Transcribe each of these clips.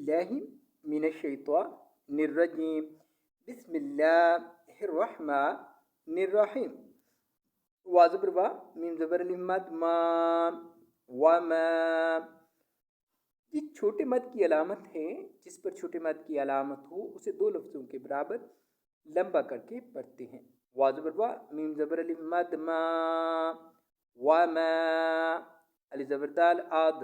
باللہ من الشیطان الرجیم بسم اللہ الرحمن الرحیم. وا زبر وا، میم زبر الف مد ما، وما. یہ چھوٹے مد کی علامت ہے، جس پر چھوٹے مد کی علامت ہو اسے دو لفظوں کے برابر لمبا کر کے پڑھتے ہیں. وا زبر وا، میم زبر الف مد ما، وما. الف زبر دال آد،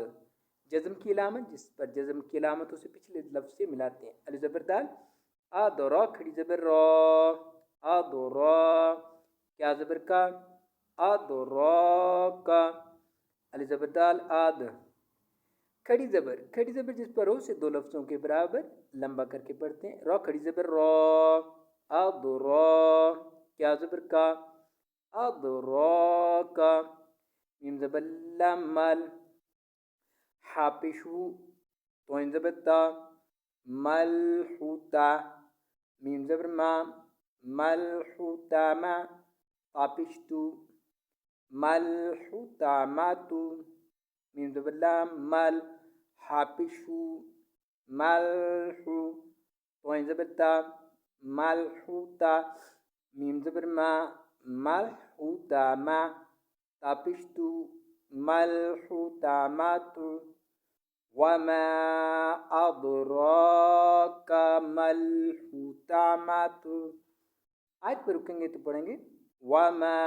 جزم کی علامت، جس پر جزم کی علامت اسے پچھلے لفظ سے ملاتے ہیں. الف زبر دال آد را، کھڑی زبر را، آد را. کیا زبر کا، آد را کا. الف زبر دال آد. کھڑی زبر جس پر ہو اسے دو لفظوں کے برابر لمبا کر کے پڑھتے ہیں. را کھڑی زبر را، آد را. کیا زبر کا، آد را کا. میم زبر لام مال، حاپشو توئن زبر تا، ملحوتا. میم زبر ما، ملحوتا ما. حاپشتو، ملحوتا ماتو. میم زبر لام مال، حاپشو، ملحو توئن زبر تا، ملحوتا. میم زبر ما، ملحوتا ما. حاپشتو، ملحوتا ماتو. وما أدراك ما الحوتامة. آیت پر رکیں گے تو پڑھیں گے وما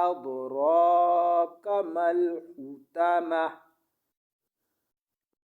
أدراك ما الحوتامة.